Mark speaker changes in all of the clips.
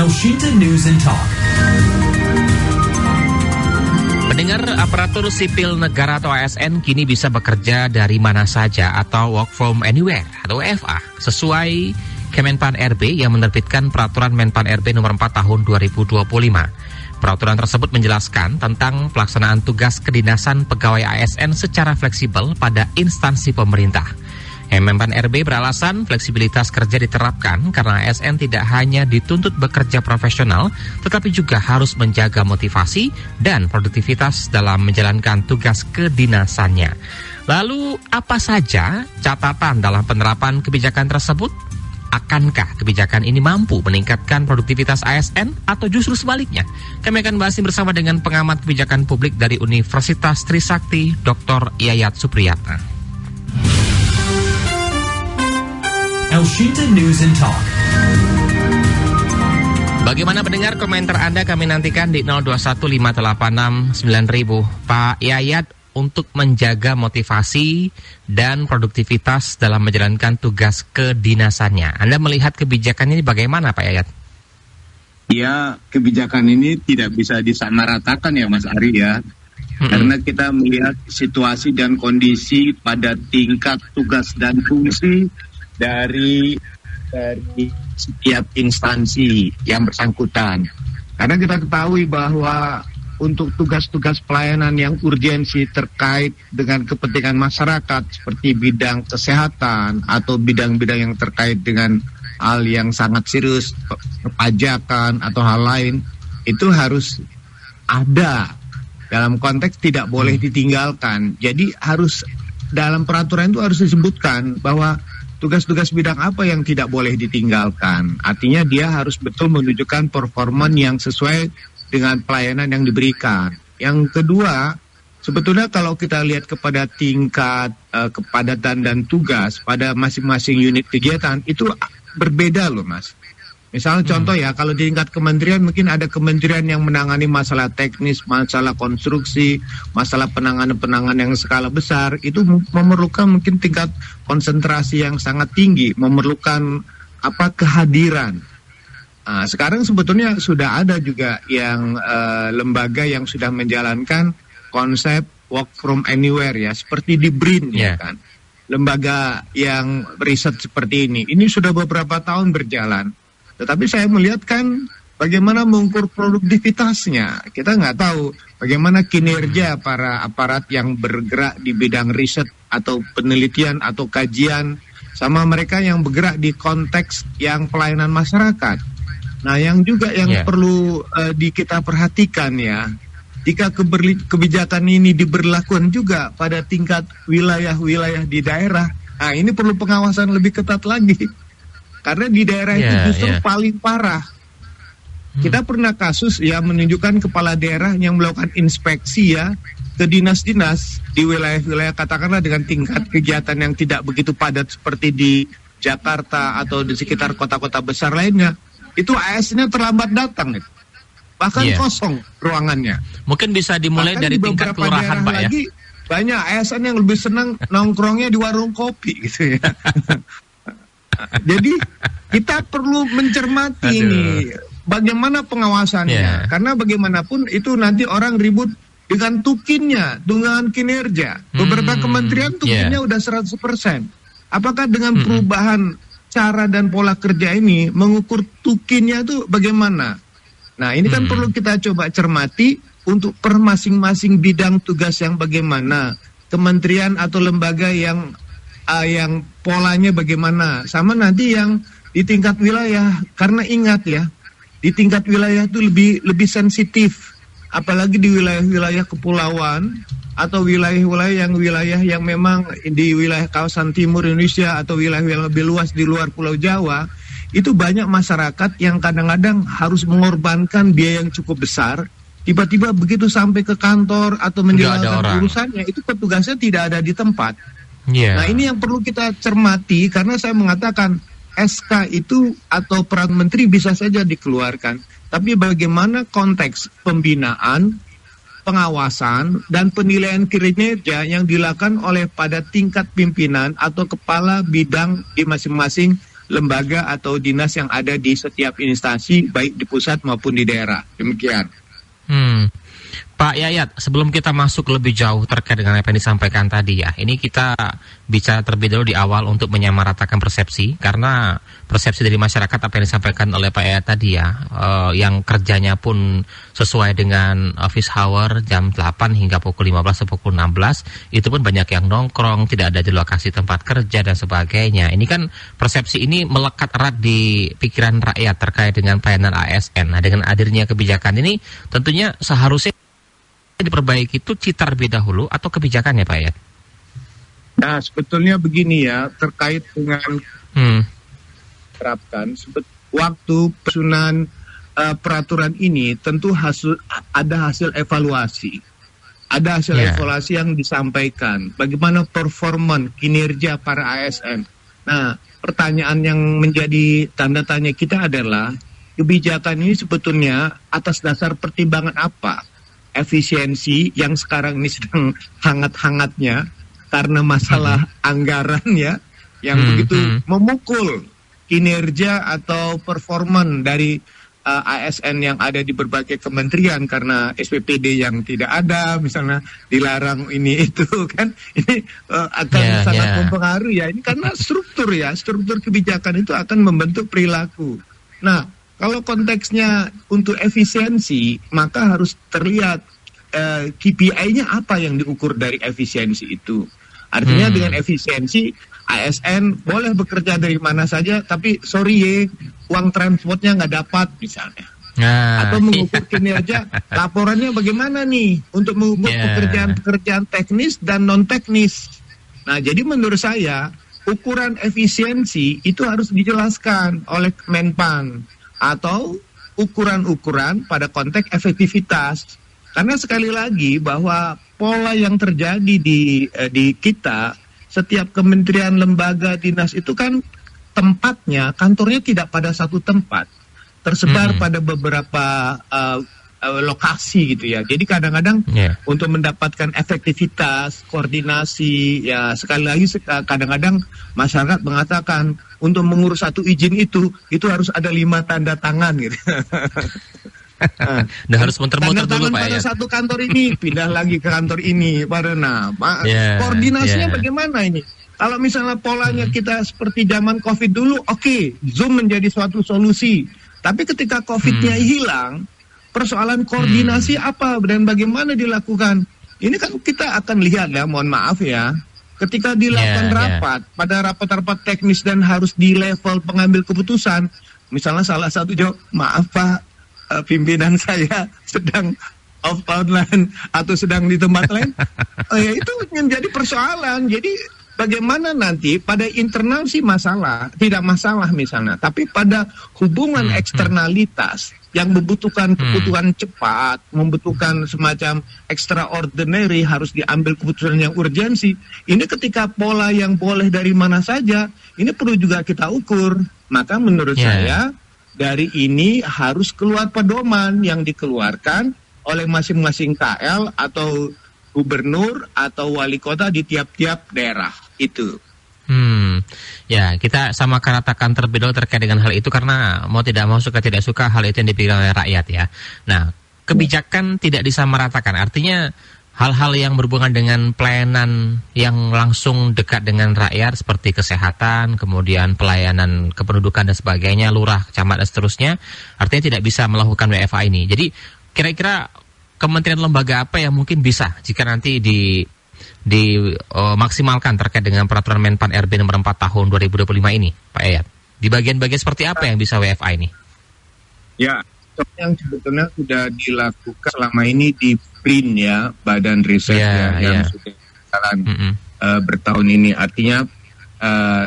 Speaker 1: Elshinta News and Talk.
Speaker 2: Pendengar, aparatur sipil negara atau ASN kini bisa bekerja dari mana saja atau work from anywhere atau WFA sesuai Kemenpan RB yang menerbitkan peraturan Menpan RB nomor 4 tahun 2025. Peraturan tersebut menjelaskan tentang pelaksanaan tugas kedinasan pegawai ASN secara fleksibel pada instansi pemerintah. Menpan RB beralasan fleksibilitas kerja diterapkan karena ASN tidak hanya dituntut bekerja profesional, tetapi juga harus menjaga motivasi dan produktivitas dalam menjalankan tugas kedinasannya. Lalu, apa saja catatan dalam penerapan kebijakan tersebut? Akankah kebijakan ini mampu meningkatkan produktivitas ASN atau justru sebaliknya? Kami akan bahas ini bersama dengan pengamat kebijakan publik dari Universitas Trisakti, Dr. Yayat Supriyatna.
Speaker 1: Elshinta News and Talk.
Speaker 2: Bagaimana pendengar, komentar Anda kami nantikan di 0215869000. Pak Yayat, untuk menjaga motivasi dan produktivitas dalam menjalankan tugas kedinasannya, Anda melihat kebijakan ini bagaimana, Pak Yayat?
Speaker 3: Ya, kebijakan ini tidak bisa disamaratakan ya Mas Ari ya. Karena kita melihat situasi dan kondisi pada tingkat tugas dan fungsi dari setiap instansi yang bersangkutan. Karena kita ketahui bahwa untuk tugas-tugas pelayanan yang urgensi terkait dengan kepentingan masyarakat seperti bidang kesehatan atau bidang-bidang yang terkait dengan hal yang sangat serius, perpajakan atau hal lain, itu harus ada dalam konteks tidak boleh ditinggalkan. Jadi harus dalam peraturan itu harus disebutkan bahwa tugas-tugas bidang apa yang tidak boleh ditinggalkan. Artinya dia harus betul menunjukkan performa yang sesuai dengan pelayanan yang diberikan. Yang kedua, sebetulnya kalau kita lihat kepada tingkat kepadatan dan tugas pada masing-masing unit kegiatan, itu berbeda loh Mas. Misalnya contoh ya, kalau di tingkat kementerian mungkin ada kementerian yang menangani masalah teknis, masalah konstruksi, masalah penanganan yang skala besar, itu memerlukan mungkin tingkat konsentrasi yang sangat tinggi, memerlukan kehadiran. Sekarang sebetulnya sudah ada juga yang lembaga yang sudah menjalankan konsep work from anywhere ya, seperti di BRIN ya kan. Lembaga yang riset seperti ini sudah beberapa tahun berjalan. Tetapi saya melihat kan bagaimana mengukur produktivitasnya. Kita nggak tahu bagaimana kinerja para aparat yang bergerak di bidang riset atau penelitian atau kajian sama mereka yang bergerak di konteks yang pelayanan masyarakat. Nah, yang juga yang perlu kita perhatikan ya, jika kebijakan ini diberlakukan juga pada tingkat wilayah-wilayah di daerah, nah ini perlu pengawasan lebih ketat lagi. Karena di daerah itu justru paling parah. Kita pernah kasus ya menunjukkan kepala daerah yang melakukan inspeksi ya ke dinas-dinas di wilayah-wilayah katakanlah dengan tingkat kegiatan yang tidak begitu padat seperti di Jakarta atau di sekitar kota-kota besar lainnya. Itu AS-nya terlambat datang gitu. Bahkan kosong ruangannya.
Speaker 2: Mungkin bisa dimulai bahkan dari tingkat kelurahan Pak ya.
Speaker 3: Banyak ASN yang lebih senang nongkrongnya di warung kopi gitu ya. Jadi kita perlu mencermati ini bagaimana pengawasannya. Karena bagaimanapun itu nanti orang ribut dengan tukinnya, dengan kinerja. Beberapa kementerian tukinnya udah 100%. Apakah dengan perubahan cara dan pola kerja ini mengukur tukinnya itu bagaimana? Nah ini kan perlu kita coba cermati untuk per masing-masing bidang tugas yang bagaimana. Kementerian atau lembaga yang polanya bagaimana, sama nanti yang di tingkat wilayah. Karena ingat ya, di tingkat wilayah itu lebih sensitif, apalagi di wilayah-wilayah kepulauan atau wilayah yang memang di wilayah kawasan timur Indonesia atau wilayah yang lebih luas di luar Pulau Jawa, itu banyak masyarakat yang kadang-kadang harus mengorbankan biaya yang cukup besar. Tiba-tiba begitu sampai ke kantor atau menjalankan urusannya, itu petugasnya tidak ada di tempat. Nah ini yang perlu kita cermati, karena saya mengatakan SK itu atau peran menteri bisa saja dikeluarkan, tapi bagaimana konteks pembinaan, pengawasan, dan penilaian kinerja yang dilakukan oleh pada tingkat pimpinan atau kepala bidang di masing-masing lembaga atau dinas yang ada di setiap instansi, baik di pusat maupun di daerah. Demikian.
Speaker 2: Pak Yayat, sebelum kita masuk lebih jauh terkait dengan apa yang disampaikan tadi ya, ini kita bicara terlebih dahulu di awal untuk menyamaratakan persepsi, karena persepsi dari masyarakat apa yang disampaikan oleh Pak Yayat tadi ya, yang kerjanya pun sesuai dengan office hour jam 8 hingga pukul 15 atau pukul 16, itu pun banyak yang nongkrong, tidak ada di lokasi tempat kerja dan sebagainya. Ini kan persepsi ini melekat erat di pikiran rakyat terkait dengan pelayanan ASN. Nah, dengan hadirnya kebijakan ini tentunya seharusnya diperbaiki itu citra terlebih dahulu atau kebijakannya Pak Yayat?
Speaker 3: Nah, sebetulnya begini ya, terkait dengan terapkan waktu penyusunan peraturan ini tentu ada hasil evaluasi. Ada hasil evaluasi yang disampaikan. Bagaimana performa kinerja para ASN. Nah, pertanyaan yang menjadi tanda tanya kita adalah kebijakan ini sebetulnya atas dasar pertimbangan apa? Efisiensi yang sekarang ini sedang hangat-hangatnya karena masalah anggaran ya, yang begitu memukul kinerja atau performan dari ASN yang ada di berbagai kementerian karena SPPD yang tidak ada, misalnya dilarang ini itu kan, ini akan sangat mempengaruhi ya, ini karena struktur kebijakan itu akan membentuk perilaku. Nah, kalau konteksnya untuk efisiensi, maka harus terlihat KPI-nya apa yang diukur dari efisiensi itu. Artinya dengan efisiensi, ASN boleh bekerja dari mana saja, tapi uang transportnya nggak dapat misalnya. Atau mengukur kinerja, laporannya bagaimana nih untuk mengukur pekerjaan-pekerjaan teknis dan non-teknis. Nah, jadi menurut saya, ukuran efisiensi itu harus dijelaskan oleh Menpan, atau ukuran-ukuran pada konteks efektivitas. Karena sekali lagi bahwa pola yang terjadi di kita, setiap kementerian, lembaga, dinas itu kan tempatnya, kantornya tidak pada satu tempat, tersebar pada beberapa lokasi gitu ya. Jadi kadang-kadang untuk mendapatkan efektivitas, koordinasi, ya sekali lagi kadang-kadang masyarakat mengatakan untuk mengurus satu izin itu harus ada 5 tanda tangan gitu.
Speaker 2: Nah, harus muter-muter dulu Pak
Speaker 3: pada
Speaker 2: ya.
Speaker 3: satu kantor ini, pindah lagi ke kantor ini. Koordinasinya bagaimana ini? Kalau misalnya polanya kita seperti zaman COVID dulu, oke, Zoom menjadi suatu solusi. Tapi ketika COVID-nya hilang, persoalan koordinasi apa dan bagaimana dilakukan? Ini kan kita akan lihat ya, mohon maaf ya, ketika dilakukan rapat, pada rapat-rapat teknis dan harus di level pengambil keputusan, misalnya salah satu jawab, maaf Pak, pimpinan saya sedang off online atau sedang di tempat lain, ya itu menjadi persoalan. Jadi bagaimana nanti pada internal sih tidak masalah misalnya, tapi pada hubungan eksternalitas yang membutuhkan kebutuhan cepat, membutuhkan semacam extraordinary, harus diambil keputusan yang urgensi. Ini ketika pola yang boleh dari mana saja, ini perlu juga kita ukur. Maka menurut saya dari ini harus keluar pedoman yang dikeluarkan oleh masing-masing KL atau gubernur atau wali kota di tiap-tiap daerah itu.
Speaker 2: Ya, kita sama katakan terlebih dahulu terkait dengan hal itu, karena mau tidak mau, suka tidak suka, hal itu yang dipilih oleh rakyat ya. Nah, kebijakan tidak disamaratakan, artinya hal-hal yang berhubungan dengan pelayanan yang langsung dekat dengan rakyat seperti kesehatan, kemudian pelayanan kependudukan dan sebagainya, lurah, camat dan seterusnya, artinya tidak bisa melakukan WFA ini. Jadi kira-kira kementerian lembaga apa yang mungkin bisa jika nanti maksimalkan terkait dengan peraturan Menpan RB nomor 4 tahun 2025 ini, Pak Yayat? Di bagian-bagian seperti apa yang bisa WFA ini?
Speaker 3: Ya, yang sebetulnya sudah dilakukan selama ini di BRIN ya, Badan Riset yang sudah jalan bertahun ini. Artinya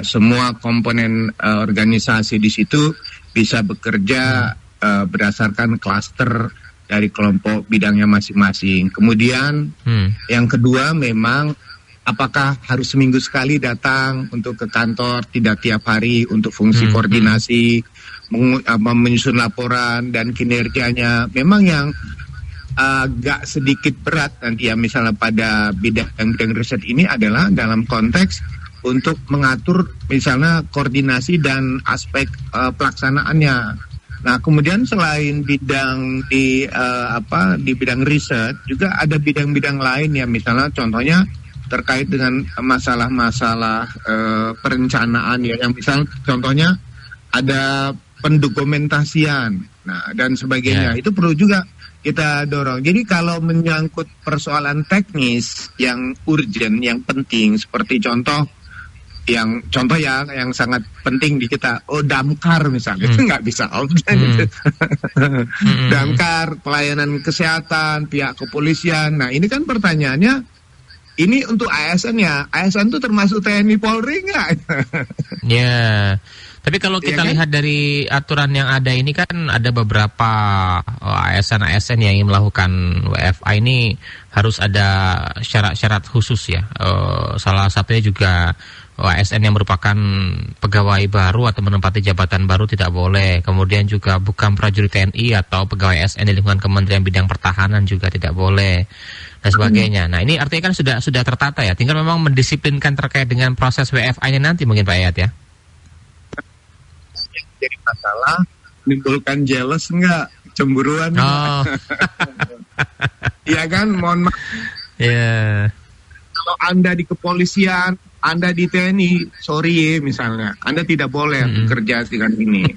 Speaker 3: semua komponen organisasi di situ bisa bekerja berdasarkan klaster dari kelompok bidangnya masing-masing. Kemudian yang kedua, memang apakah harus seminggu sekali datang untuk ke kantor, tidak tiap hari untuk fungsi koordinasi, menyusun laporan dan kinerjanya. Memang yang agak sedikit berat nanti ya, misalnya pada bidang riset ini adalah dalam konteks untuk mengatur misalnya koordinasi dan aspek pelaksanaannya. Nah, kemudian selain bidang di bidang riset, juga ada bidang-bidang lain ya, misalnya contohnya terkait dengan masalah-masalah perencanaan ya, yang misal contohnya ada pendokumentasian, nah dan sebagainya. Itu perlu juga kita dorong. Jadi kalau menyangkut persoalan teknis yang urgent, yang penting, seperti contoh yang sangat penting di kita, damkar misalnya, itu nggak bisa gitu. Damkar, pelayanan kesehatan, pihak kepolisian. Nah ini kan pertanyaannya, ini untuk ASN ya, ASN itu termasuk TNI Polri nggak?
Speaker 2: Ya, tapi kalau kita lihat dari aturan yang ada ini kan ada beberapa ASN yang ingin melakukan WFA ini harus ada syarat-syarat khusus ya. Salah satunya juga ASN yang merupakan pegawai baru atau menempati jabatan baru tidak boleh. Kemudian juga bukan prajurit TNI atau pegawai ASN di lingkungan Kementerian Bidang Pertahanan juga tidak boleh, dan sebagainya. Nah ini artinya kan sudah tertata ya. Tinggal memang mendisiplinkan terkait dengan proses WFA ini nanti mungkin Pak Yayat ya.
Speaker 3: Jadi masalah menimbulkan jealous enggak, cemburuan enggak? Iya kan, mohon maaf. Kalau Anda di kepolisian, Anda di TNI, sorry misalnya, Anda tidak boleh bekerja dengan ini.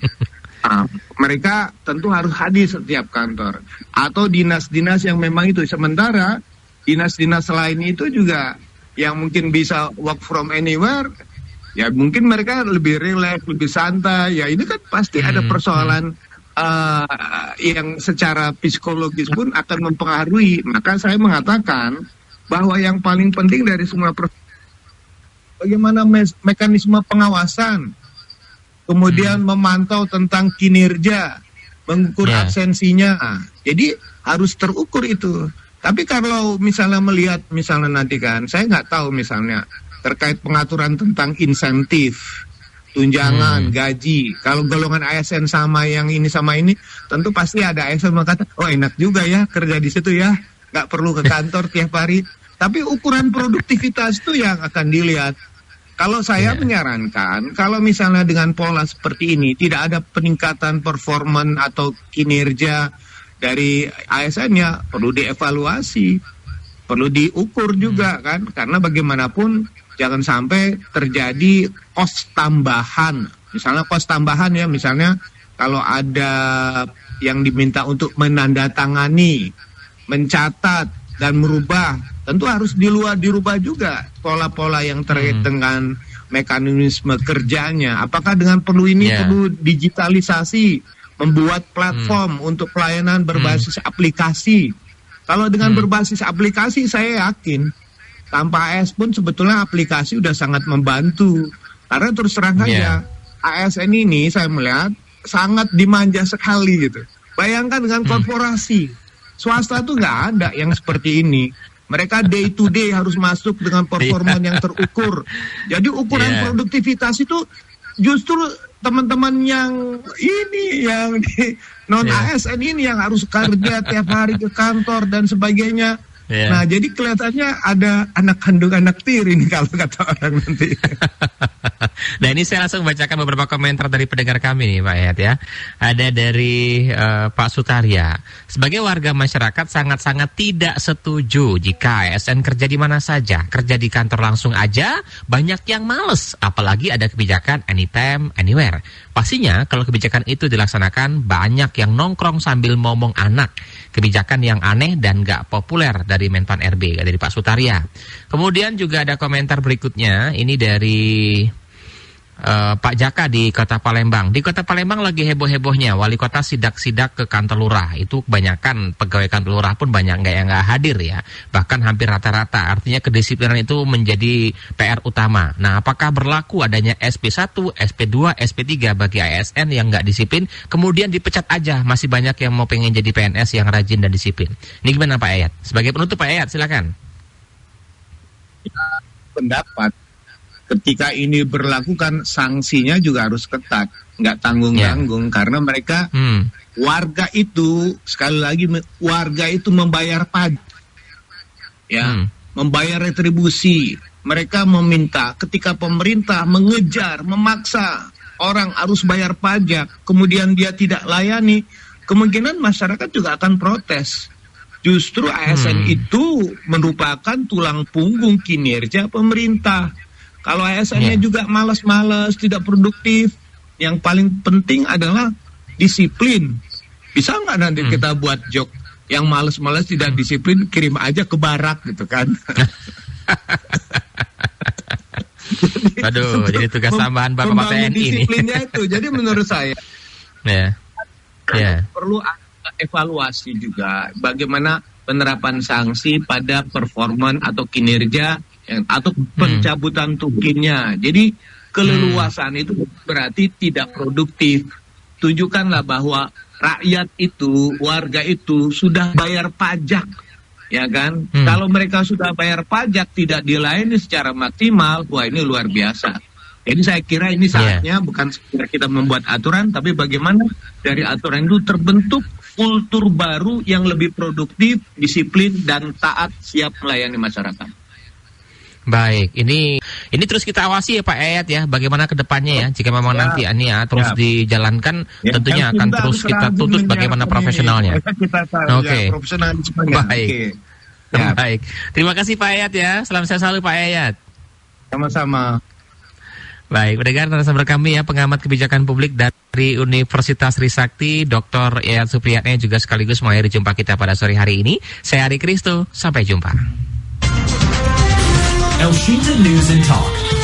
Speaker 3: Mereka tentu harus hadir setiap kantor. Atau dinas-dinas yang memang itu. Sementara dinas-dinas lain itu juga yang mungkin bisa work from anywhere, ya mungkin mereka lebih rileks, lebih santai. Ya ini kan pasti ada persoalan yang secara psikologis pun akan mempengaruhi. Maka saya mengatakan bahwa yang paling penting dari semua bagaimana mekanisme pengawasan, kemudian memantau tentang kinerja, mengukur absensinya. Jadi harus terukur itu. Tapi kalau misalnya melihat misalnya nanti kan, saya nggak tahu misalnya terkait pengaturan tentang insentif, tunjangan, gaji. Kalau golongan ASN sama yang ini sama ini, tentu pasti ada ASN yang kata, oh enak juga ya kerja di situ ya, nggak perlu ke kantor tiap hari. Tapi ukuran produktivitas itu yang akan dilihat. Kalau saya menyarankan, kalau misalnya dengan pola seperti ini tidak ada peningkatan performan atau kinerja dari ASN-nya, perlu dievaluasi, perlu diukur juga kan, karena bagaimanapun jangan sampai terjadi kos tambahan. Misalnya kos tambahan ya, misalnya kalau ada yang diminta untuk menandatangani, mencatat dan merubah, tentu harus dirubah juga pola-pola yang terkait dengan mekanisme kerjanya. Apakah dengan perlu digitalisasi, membuat platform untuk pelayanan berbasis aplikasi. Kalau dengan berbasis aplikasi, saya yakin tanpa AS pun sebetulnya aplikasi udah sangat membantu. Karena terus terang saja, ASN ini saya melihat sangat dimanja sekali gitu. Bayangkan dengan korporasi, swasta tuh nggak ada yang seperti ini. Mereka day to day harus masuk dengan performa yang terukur. Jadi ukuran produktivitas itu justru teman-teman yang ini, yang di non ASN ini yang harus kerja tiap hari ke kantor dan sebagainya. Nah, jadi kelihatannya ada anak kandung anak tiri nih kalau kata orang nanti.
Speaker 2: Nah, ini saya langsung bacakan beberapa komentar dari pendengar kami nih, Pak Yayat ya. Ada dari Pak Sutaria. Sebagai warga masyarakat sangat-sangat tidak setuju jika ASN kerja di mana saja. Kerja di kantor langsung aja, banyak yang males. Apalagi ada kebijakan anytime, anywhere. Pastinya kalau kebijakan itu dilaksanakan, banyak yang nongkrong sambil ngomong anak. Kebijakan yang aneh dan gak populer dari Menpan RB, dari Pak Sutaria. Kemudian juga ada komentar berikutnya, ini dari Pak Jaka di Kota Palembang. Di Kota Palembang lagi heboh-hebohnya wali kota sidak-sidak ke kantor lurah. Itu kebanyakan pegawai kantor lurah pun banyak yang nggak hadir ya. Bahkan hampir rata-rata. Artinya kedisiplinan itu menjadi PR utama. Nah, apakah berlaku adanya SP1, SP2, SP3 bagi ASN yang nggak disiplin, kemudian dipecat aja? Masih banyak yang mau pengen jadi PNS yang rajin dan disiplin. Ini gimana Pak Yayat? Sebagai penutup Pak Yayat, silakan.
Speaker 3: Pendapat. Ketika ini berlaku kan sanksinya juga harus ketat, nggak tanggung-tanggung, karena mereka warga itu, sekali lagi warga itu membayar pajak, membayar retribusi, mereka meminta ketika pemerintah mengejar, memaksa orang harus bayar pajak, kemudian dia tidak layani, kemungkinan masyarakat juga akan protes. Justru ASN itu merupakan tulang punggung kinerja pemerintah. Kalau ASN-nya juga malas-malas, tidak produktif, yang paling penting adalah disiplin. Bisa nggak nanti kita buat joke yang malas-malas tidak disiplin, kirim aja ke barak gitu kan?
Speaker 2: Aduh, jadi tugas tambahan Bapak TNI ini.
Speaker 3: Disiplinnya itu, jadi menurut saya perlu ada evaluasi juga bagaimana penerapan sanksi pada performan atau kinerja atau pencabutan tukinnya. Jadi keleluasan itu berarti tidak produktif. Tunjukkanlah bahwa rakyat itu, warga itu sudah bayar pajak, ya kan? Kalau mereka sudah bayar pajak tidak dilayani secara maksimal, wah ini luar biasa. Jadi saya kira ini saatnya bukan sekedar kita membuat aturan, tapi bagaimana dari aturan itu terbentuk kultur baru yang lebih produktif, disiplin dan taat, siap melayani masyarakat.
Speaker 2: Baik, ini terus kita awasi ya Pak Yayat ya, bagaimana kedepannya ya, jika memang nanti ini ya terus dijalankan, tentunya akan terus kita tuntut bagaimana profesionalnya. Oke. Baik. Baik. Terima kasih Pak Yayat ya, selamat sehat selalu Pak Yayat.
Speaker 3: Sama-sama.
Speaker 2: Baik, pendengar narasumber kami ya, pengamat kebijakan publik dari Universitas Trisakti, Dr. Yayat Supriyatna, juga sekaligus mengakhiri jumpa kita pada sore hari ini. Saya Ari Kristo, sampai jumpa.
Speaker 1: Elshinta News and Talk.